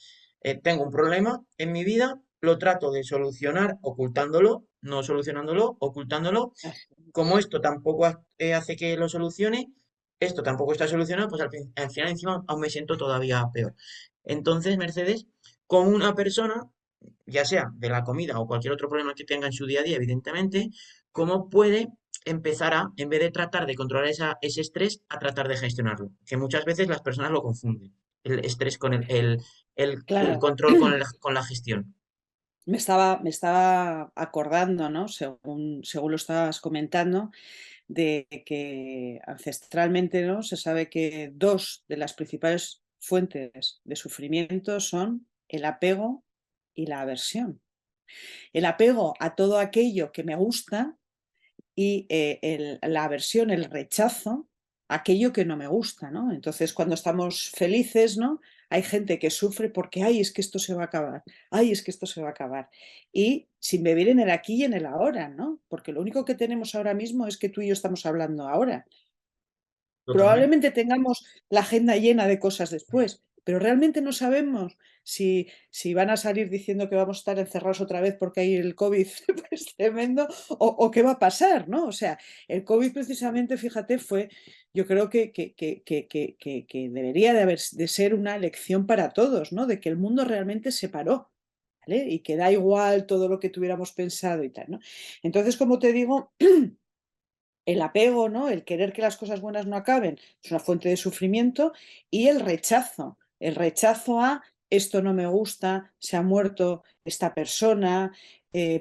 Tengo un problema en mi vida, lo trato de solucionar ocultándolo, no solucionándolo, ocultándolo Así como es. esto tampoco hace que lo solucione, esto tampoco está solucionado, pues al final encima aún me siento todavía peor. Entonces, Mercedes, como una persona, ya sea de la comida o cualquier otro problema que tenga en su día a día, evidentemente, cómo puede empezar a, en vez de tratar de controlar ese estrés, a tratar de gestionarlo? Que muchas veces las personas lo confunden. el estrés con el Claro. control con la gestión. Me estaba acordando, ¿no? Según lo estabas comentando, de que ancestralmente, ¿no? Se sabe que dos de las principales fuentes de sufrimiento son el apego y la aversión. El apego a todo aquello que me gusta y la aversión, el rechazo, aquello que no me gusta, ¿no? Entonces, cuando estamos felices, ¿no? Hay gente que sufre porque, ay, es que esto se va a acabar, ay, es que esto se va a acabar. Y sin vivir en el aquí y en el ahora, ¿no? Porque lo único que tenemos ahora mismo es que tú y yo estamos hablando ahora. Totalmente. Probablemente tengamos la agenda llena de cosas después, pero realmente no sabemos si van a salir diciendo que vamos a estar encerrados otra vez porque hay el COVID pues, tremendo o qué va a pasar, ¿no? O sea, el COVID precisamente, fíjate, yo creo que debería de ser una lección para todos, ¿no? De que el mundo realmente se paró. ¿Vale? Y que da igual todo lo que tuviéramos pensado y tal, ¿no? Entonces, como te digo, el apego, ¿no? El querer que las cosas buenas no acaben, es una fuente de sufrimiento y el rechazo a esto no me gusta, se ha muerto esta persona,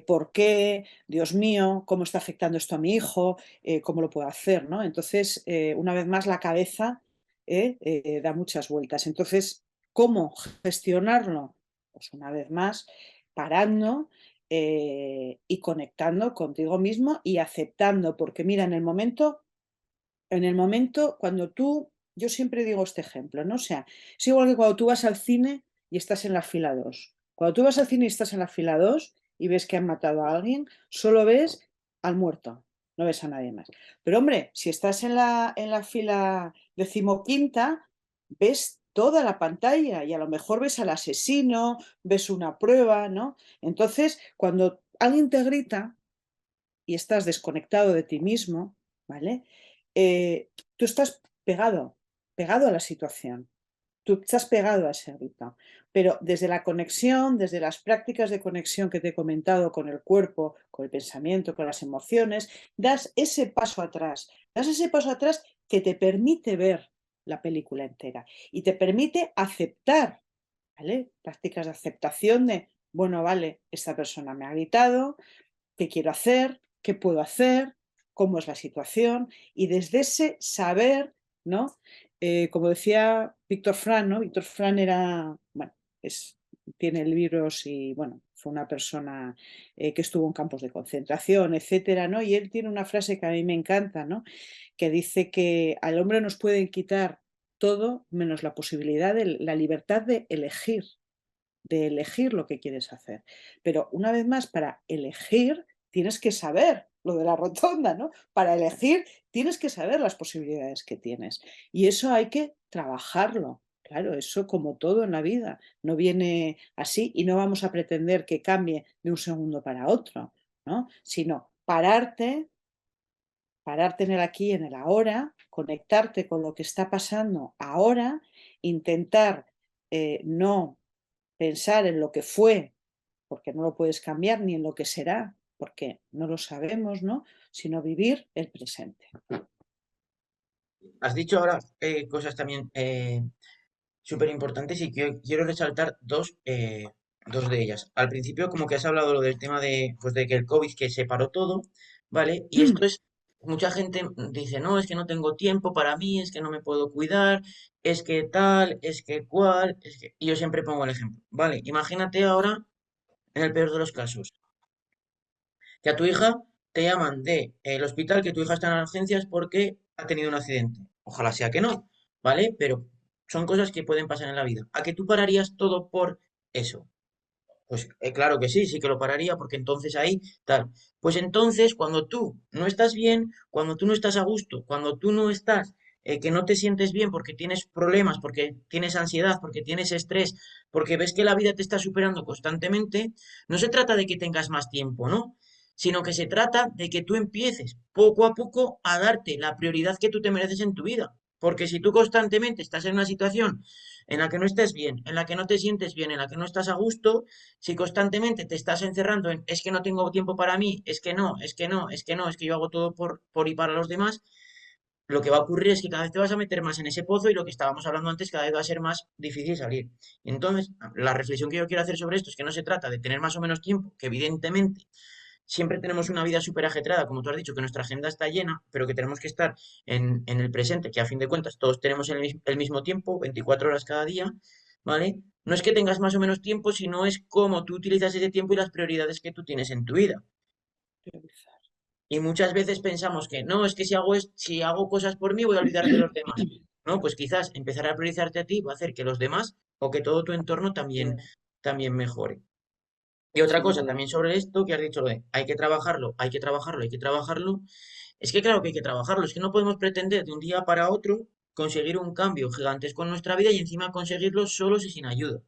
¿por qué? Dios mío, ¿cómo está afectando esto a mi hijo? ¿Cómo lo puedo hacer? ¿No? Entonces, una vez más, la cabeza da muchas vueltas. Entonces, ¿cómo gestionarlo? Pues una vez más, parando y conectando contigo mismo y aceptando, porque mira, en el momento cuando yo siempre digo este ejemplo, ¿no? O sea, es igual que cuando tú vas al cine y estás en la fila 2. Cuando tú vas al cine y estás en la fila 2 y ves que han matado a alguien, solo ves al muerto, no ves a nadie más. Pero hombre, si estás en la fila decimoquinta, ves toda la pantalla y a lo mejor ves al asesino, ves una prueba, ¿no? Entonces, cuando alguien te grita y estás desconectado de ti mismo, ¿vale? Tú estás pegado a la situación, tú estás pegado a ese grito, pero desde la conexión, desde las prácticas de conexión que te he comentado con el cuerpo, con el pensamiento, con las emociones, das ese paso atrás que te permite ver la película entera y te permite aceptar, ¿vale? Prácticas de aceptación de, bueno, vale, esta persona me ha gritado, qué quiero hacer, qué puedo hacer, cómo es la situación y desde ese saber, ¿no? Como decía Víctor Frank, ¿no? Víctor Frank era, bueno, tiene libros y, bueno, fue una persona que estuvo en campos de concentración, etcétera, ¿no? Y él tiene una frase que a mí me encanta, ¿no? Que dice que al hombre nos pueden quitar todo menos la posibilidad de la libertad de elegir lo que quieres hacer. Pero una vez más, para elegir tienes que saber lo de la rotonda, ¿no? Para elegir tienes que saber las posibilidades que tienes. Y eso hay que trabajarlo. Claro, eso como todo en la vida, no viene así y no vamos a pretender que cambie de un segundo para otro, ¿no? Sino pararte en el aquí y en el ahora, conectarte con lo que está pasando ahora, intentar no pensar en lo que fue, porque no lo puedes cambiar, ni en lo que será, porque no lo sabemos, ¿no? Sino vivir el presente. Has dicho ahora cosas también súper importantes y que quiero resaltar dos de ellas. Al principio, como que has hablado lo del tema de, pues de que el COVID que separó todo, ¿vale? Y esto es, mucha gente dice, no, es que no tengo tiempo para mí, es que no me puedo cuidar, es que tal, es que cual, es que... Y yo siempre pongo el ejemplo, ¿vale? Imagínate ahora, en el peor de los casos, que a tu hija te llaman de el hospital que tu hija está en las urgencias porque ha tenido un accidente. Ojalá sea que no, ¿vale? Pero son cosas que pueden pasar en la vida. ¿A que tú pararías todo por eso? Pues claro que sí, sí que lo pararía porque entonces ahí tal. Pues entonces cuando tú no estás bien, cuando tú no estás a gusto, cuando tú no estás, que no te sientes bien porque tienes problemas, porque tienes ansiedad, porque tienes estrés, porque ves que la vida te está superando constantemente, no se trata de que tengas más tiempo, ¿no? Sino que se trata de que tú empieces poco a poco a darte la prioridad que tú te mereces en tu vida. Porque si tú constantemente estás en una situación en la que no estés bien, en la que no te sientes bien, en la que no estás a gusto, si constantemente te estás encerrando en es que no tengo tiempo para mí, es que no, es que no, es que no, es que yo hago todo por y para los demás, lo que va a ocurrir es que cada vez te vas a meter más en ese pozo y lo que estábamos hablando antes, cada vez va a ser más difícil salir. Entonces, la reflexión que yo quiero hacer sobre esto es que no se trata de tener más o menos tiempo, que evidentemente siempre tenemos una vida súper ajetreada, como tú has dicho, que nuestra agenda está llena, pero que tenemos que estar en el presente, que a fin de cuentas todos tenemos el mismo tiempo, 24 horas cada día, ¿vale? No es que tengas más o menos tiempo, sino es cómo tú utilizas ese tiempo y las prioridades que tú tienes en tu vida. Priorizar. Y muchas veces pensamos que no, es que si hago cosas por mí voy a olvidar de los demás. No, pues quizás empezar a priorizarte a ti va a hacer que los demás o que todo tu entorno también mejore. Y otra Sin cosa duda. también sobre esto que has dicho, lo de hay que trabajarlo, hay que trabajarlo, hay que trabajarlo. Es que claro que hay que trabajarlo, es que no podemos pretender de un día para otro conseguir un cambio gigantesco en nuestra vida y encima conseguirlo solos y sin ayuda.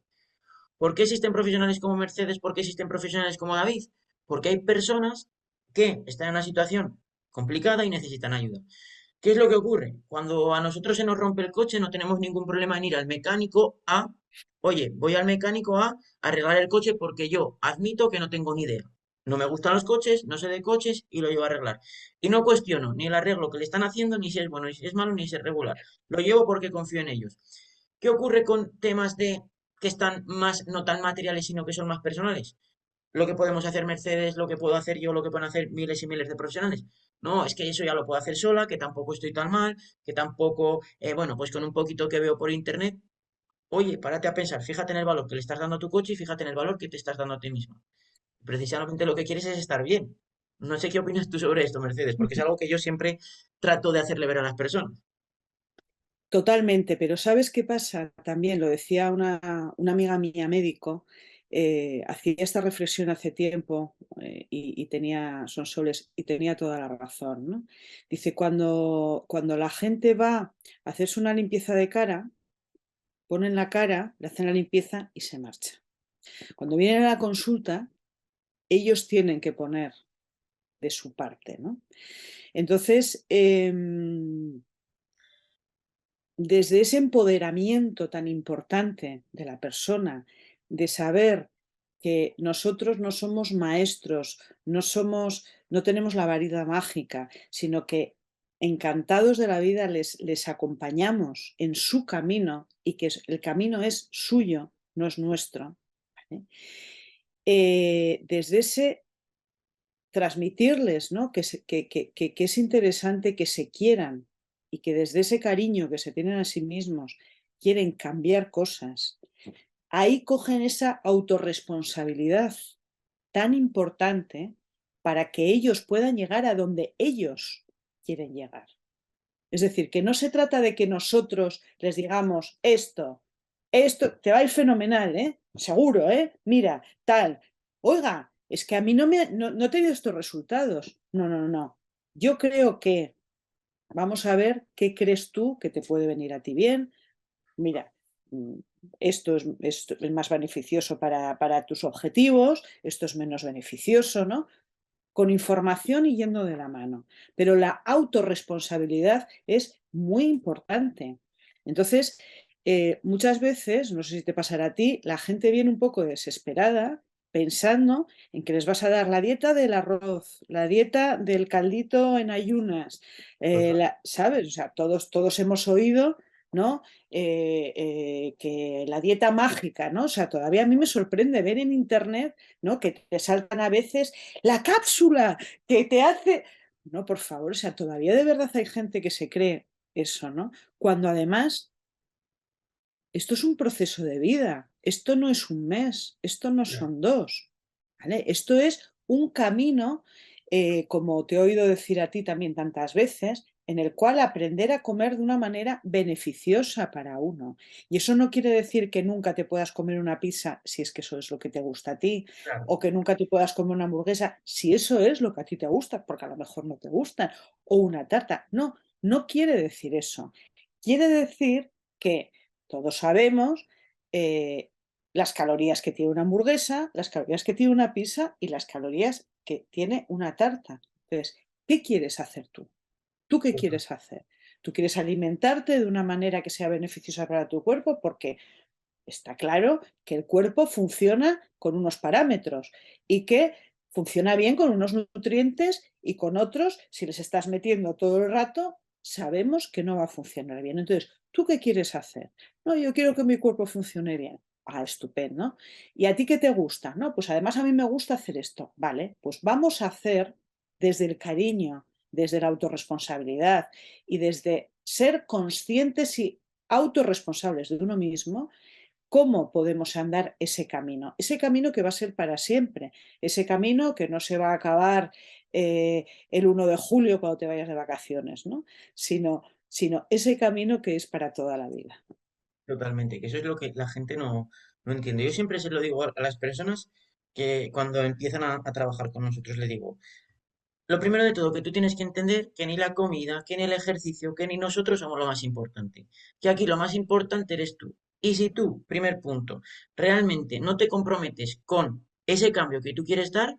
¿Por qué existen profesionales como Mercedes? ¿Por qué existen profesionales como David? Porque hay personas que están en una situación complicada y necesitan ayuda. ¿Qué es lo que ocurre? Cuando a nosotros se nos rompe el coche, no tenemos ningún problema en ir al mecánico oye, voy al mecánico a arreglar el coche porque yo admito que no tengo ni idea. No me gustan los coches, no sé de coches y lo llevo a arreglar. Y no cuestiono ni el arreglo que le están haciendo, ni si es bueno, ni si es malo, ni si es regular. Lo llevo porque confío en ellos. ¿Qué ocurre con temas de que están más, no tan materiales, sino que son más personales? Lo que podemos hacer Mercedes, lo que puedo hacer yo, lo que pueden hacer miles y miles de profesionales. No, es que eso ya lo puedo hacer sola, que tampoco estoy tan mal, que tampoco, bueno, pues con un poquito que veo por internet. Oye, párate a pensar, fíjate en el valor que le estás dando a tu coche y fíjate en el valor que te estás dando a ti mismo. Precisamente lo que quieres es estar bien. No sé qué opinas tú sobre esto, Mercedes, porque es algo que yo siempre trato de hacerle ver a las personas. Totalmente, pero ¿sabes qué pasa? También lo decía una amiga mía médico, hacía esta reflexión hace tiempo y tenía Sonsoles y tenía toda la razón, ¿no? Dice, cuando la gente va a hacerse una limpieza de cara, ponen la cara, le hacen la limpieza y se marcha. Cuando vienen a la consulta, ellos tienen que poner de su parte, ¿no? Entonces, desde ese empoderamiento tan importante de la persona, de saber que nosotros no somos maestros, no tenemos la varita mágica, sino que encantados de la vida les acompañamos en su camino y que el camino es suyo, no es nuestro. ¿Vale? Desde ese transmitirles, ¿no? Que es interesante que se quieran y que desde ese cariño que se tienen a sí mismos quieren cambiar cosas, ahí cogen esa autorresponsabilidad tan importante para que ellos puedan llegar a donde ellos quieren llegar. Es decir, que no se trata de que nosotros les digamos esto te va a ir fenomenal, ¿eh? Seguro, ¿eh? Mira, tal. Oiga, es que a mí no he tenido estos resultados. No, no, no. Yo creo que vamos a ver qué crees tú que te puede venir a ti bien. Mira, mm, esto es más beneficioso para tus objetivos, esto es menos beneficioso, ¿no? Con información y yendo de la mano. Pero la autorresponsabilidad es muy importante. Entonces, muchas veces, no sé si te pasará a ti, la gente viene un poco desesperada pensando en que les vas a dar la dieta del arroz, la dieta del caldito en ayunas, Total. ¿sabes? O sea, todos hemos oído, ¿no? Que la dieta mágica, ¿no? O sea, todavía a mí me sorprende ver en internet, ¿no? Que te saltan a veces la cápsula que te hace... No, por favor, o sea, todavía de verdad hay gente que se cree eso, ¿no? Cuando además esto es un proceso de vida, esto no es un mes, esto no Claro. son dos, ¿vale? Esto es un camino, como te he oído decir a ti también tantas veces, en el cual aprender a comer de una manera beneficiosa para uno. Y eso no quiere decir que nunca te puedas comer una pizza si es que eso es lo que te gusta a ti, Claro. o que nunca te puedas comer una hamburguesa si eso es lo que a ti te gusta, porque a lo mejor no te gusta, o una tarta. No, no quiere decir eso. Quiere decir que todos sabemos las calorías que tiene una hamburguesa, las calorías que tiene una pizza y las calorías que tiene una tarta. Entonces, ¿qué quieres hacer tú? ¿Tú qué Total. quieres hacer? ¿Tú quieres alimentarte de una manera que sea beneficiosa para tu cuerpo? Porque está claro que el cuerpo funciona con unos parámetros y que funciona bien con unos nutrientes y con otros, si les estás metiendo todo el rato, sabemos que no va a funcionar bien. Entonces, ¿tú qué quieres hacer? No, yo quiero que mi cuerpo funcione bien. Ah, estupendo. ¿Y a ti qué te gusta? No, pues además a mí me gusta hacer esto. Vale, pues vamos a hacer desde el cariño, desde la autorresponsabilidad y desde ser conscientes y autorresponsables de uno mismo, cómo podemos andar ese camino que va a ser para siempre, ese camino que no se va a acabar el 1 de julio cuando te vayas de vacaciones, ¿no? Sino ese camino que es para toda la vida. Totalmente, que eso es lo que la gente no entiende. Yo siempre se lo digo a las personas que cuando empiezan a trabajar con nosotros, le digo, lo primero de todo, que tú tienes que entender que ni la comida, que ni el ejercicio, que ni nosotros somos lo más importante. Que aquí lo más importante eres tú. Y si tú, primer punto, realmente no te comprometes con ese cambio que tú quieres dar,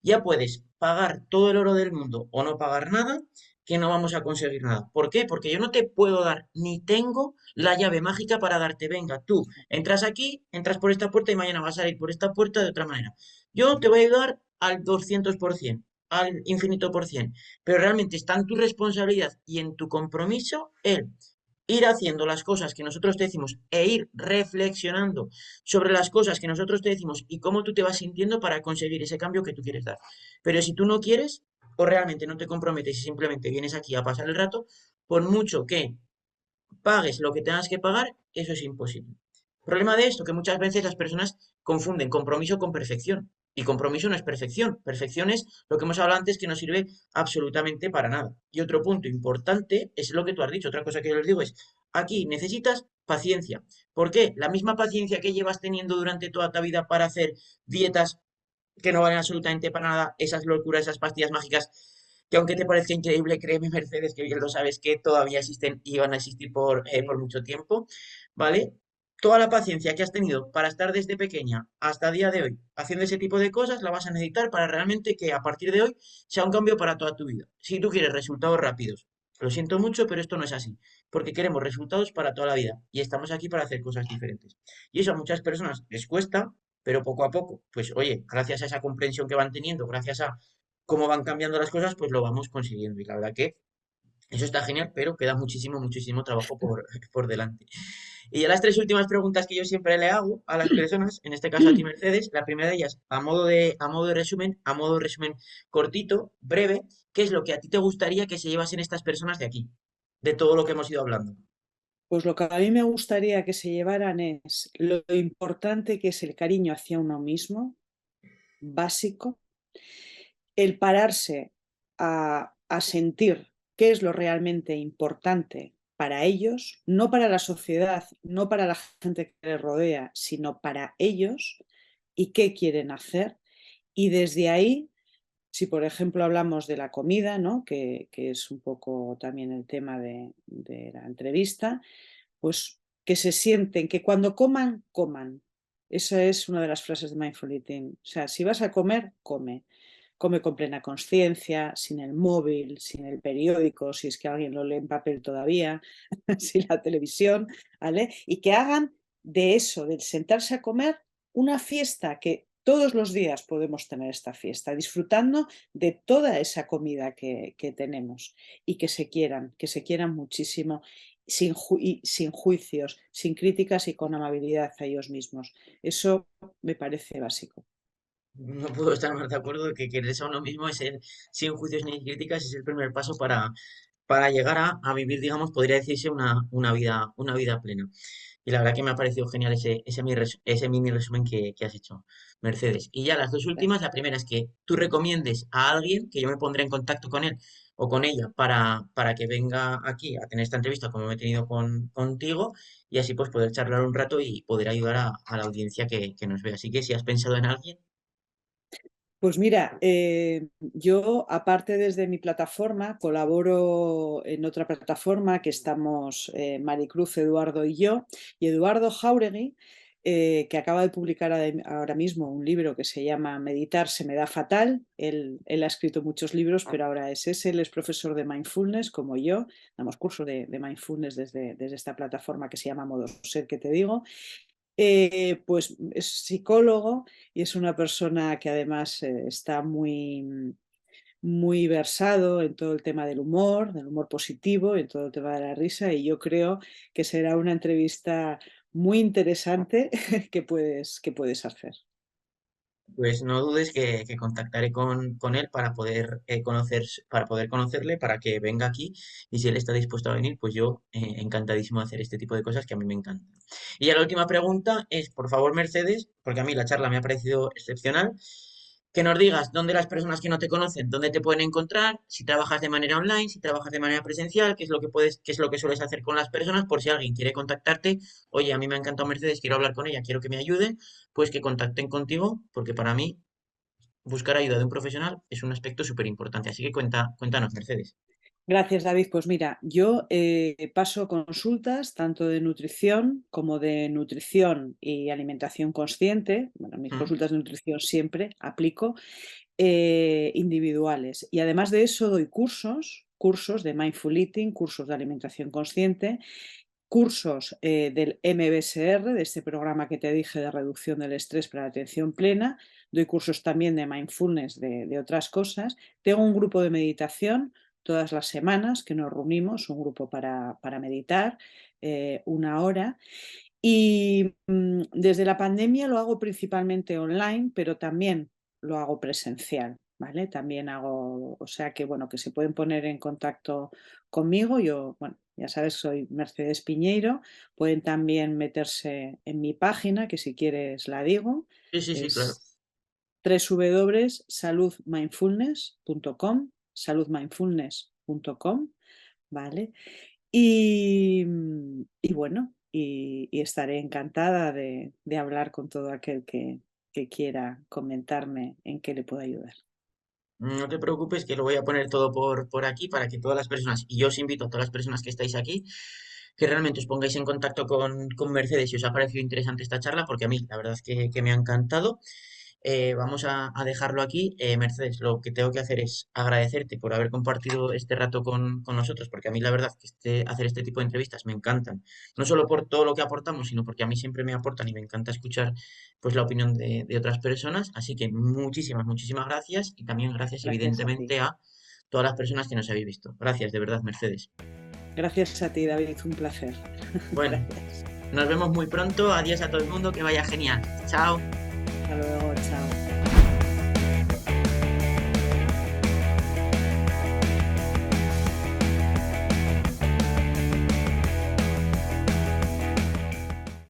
ya puedes pagar todo el oro del mundo o no pagar nada, que no vamos a conseguir nada. ¿Por qué? Porque yo no te puedo dar, ni tengo la llave mágica para darte, venga, tú entras aquí, entras por esta puerta y mañana vas a ir por esta puerta de otra manera. Yo te voy a ayudar al 200%, al infinito por cien, pero realmente está en tu responsabilidad y en tu compromiso el ir haciendo las cosas que nosotros te decimos e ir reflexionando sobre las cosas que nosotros te decimos y cómo tú te vas sintiendo para conseguir ese cambio que tú quieres dar. Pero si tú no quieres o realmente no te comprometes y simplemente vienes aquí a pasar el rato, por mucho que pagues lo que tengas que pagar, eso es imposible. El problema de esto, que muchas veces las personas confunden compromiso con perfección. Y compromiso no es perfección. Perfección es lo que hemos hablado antes que no sirve absolutamente para nada. Y otro punto importante es lo que tú has dicho. Otra cosa que yo les digo es, aquí necesitas paciencia. ¿Por qué? La misma paciencia que llevas teniendo durante toda tu vida para hacer dietas que no valen absolutamente para nada, esas locuras, esas pastillas mágicas, que aunque te parezca increíble, créeme, Mercedes, que bien lo sabes, que todavía existen y van a existir por Sí. mucho tiempo, ¿vale? Toda la paciencia que has tenido para estar desde pequeña hasta el día de hoy haciendo ese tipo de cosas, la vas a necesitar para realmente que a partir de hoy sea un cambio para toda tu vida. Si tú quieres resultados rápidos, lo siento mucho, pero esto no es así, porque queremos resultados para toda la vida y estamos aquí para hacer cosas diferentes. Y eso a muchas personas les cuesta, pero poco a poco, pues oye, gracias a esa comprensión que van teniendo, gracias a cómo van cambiando las cosas, pues lo vamos consiguiendo. Y la verdad que eso está genial, pero queda muchísimo, muchísimo trabajo por delante. Y ya las tres últimas preguntas que yo siempre le hago a las personas, en este caso a ti, Mercedes, la primera de ellas, a modo de resumen cortito, breve, ¿qué es lo que a ti te gustaría que se llevasen estas personas de aquí, de todo lo que hemos ido hablando? Pues lo que a mí me gustaría que se llevaran es lo importante que es el cariño hacia uno mismo, básico, el pararse a sentir qué es lo realmente importante para ellos, no para la sociedad, no para la gente que les rodea, sino para ellos y qué quieren hacer. Y desde ahí, si por ejemplo hablamos de la comida, ¿no? Que es un poco también el tema de la entrevista, pues que se sienten, que cuando coman, coman. Esa es una de las frases de Mindful Eating. O sea, si vas a comer, come. Come con plena conciencia, sin el móvil, sin el periódico, si es que alguien lo lee en papel todavía, sin la televisión, ¿vale? Y que hagan de eso, del sentarse a comer, una fiesta que todos los días podemos tener esta fiesta, disfrutando de toda esa comida que tenemos y que se quieran muchísimo, sin juicios, sin críticas y con amabilidad a ellos mismos. Eso me parece básico. No puedo estar más de acuerdo de que quererse a uno mismo es el, sin juicios ni críticas, es el primer paso para llegar a vivir, digamos, podría decirse una vida plena. Y la verdad que me ha parecido genial ese mini resumen que has hecho, Mercedes. Y ya las dos últimas, la primera es que tú recomiendes a alguien, que yo me pondré en contacto con él o con ella para que venga aquí a tener esta entrevista como me he tenido contigo y así pues poder charlar un rato y poder ayudar a la audiencia que nos ve. Así que si has pensado en alguien, Pues mira, yo aparte desde mi plataforma colaboro en otra plataforma que estamos Maricruz, Eduardo y yo, y Eduardo Jáuregui, que acaba de publicar ahora mismo un libro que se llama Meditar se me da fatal. Él ha escrito muchos libros, pero ahora es ese, él es profesor de mindfulness como yo, damos curso de mindfulness desde esta plataforma que se llama Modo Ser, que te digo. Pues es psicólogo y es una persona que además está muy versado en todo el tema del humor positivo, en todo el tema de la risa, y yo creo que será una entrevista muy interesante que puedes hacer. Pues no dudes que contactaré con él para poder conocerle, para que venga aquí y si él está dispuesto a venir, pues yo encantadísimo de hacer este tipo de cosas que a mí me encantan. Y ya la última pregunta es, por favor, Mercedes, porque a mí la charla me ha parecido excepcional, que nos digas dónde las personas que no te conocen, dónde te pueden encontrar, si trabajas de manera online, si trabajas de manera presencial, qué es lo que puedes, qué es lo que sueles hacer con las personas, por si alguien quiere contactarte, oye, a mí me ha encantado Mercedes, quiero hablar con ella, quiero que me ayude pues que contacten contigo, porque para mí buscar ayuda de un profesional es un aspecto súper importante. Así que cuéntanos, Mercedes. Gracias, David. Pues mira, yo paso consultas tanto de nutrición como de nutrición y alimentación consciente. Bueno, mis ¿Mm? consultas de nutrición siempre aplico individuales. Y además de eso doy cursos de mindful eating, cursos de alimentación consciente, cursos del MBSR, de este programa que te dije de reducción del estrés para la atención plena. Doy cursos también de mindfulness, de otras cosas. Tengo un grupo de meditación todas las semanas que nos reunimos, un grupo para meditar, 1 hora. Y desde la pandemia lo hago principalmente online, pero también lo hago presencial, ¿vale? También hago, o sea que bueno, que se pueden poner en contacto conmigo. Yo, bueno, ya sabes, soy Mercedes Piñeiro. Pueden también meterse en mi página, que si quieres la digo, Sí, sí, sí, claro. es www.saludmindfulness.com, saludmindfulness.com, ¿vale? Y bueno, y estaré encantada de hablar con todo aquel que quiera comentarme en qué le puedo ayudar. No te preocupes que lo voy a poner todo por aquí para que todas las personas, y yo os invito a todas las personas que estáis aquí, que realmente os pongáis en contacto con Mercedes si os ha parecido interesante esta charla, porque a mí la verdad es que me ha encantado. Vamos a dejarlo aquí. Mercedes, lo que tengo que hacer es agradecerte por haber compartido este rato con nosotros, porque a mí la verdad que hacer este tipo de entrevistas me encantan. No solo por todo lo que aportamos, sino porque a mí siempre me aportan y me encanta escuchar pues la opinión de otras personas. Así que muchísimas, muchísimas gracias y también gracias Gracias a ti. evidentemente a todas las personas que nos habéis visto. Gracias, de verdad, Mercedes. Gracias a ti, David. Un placer. Bueno, Gracias. nos vemos muy pronto. Adiós a todo el mundo, que vaya genial. Chao. Hasta luego. Chao.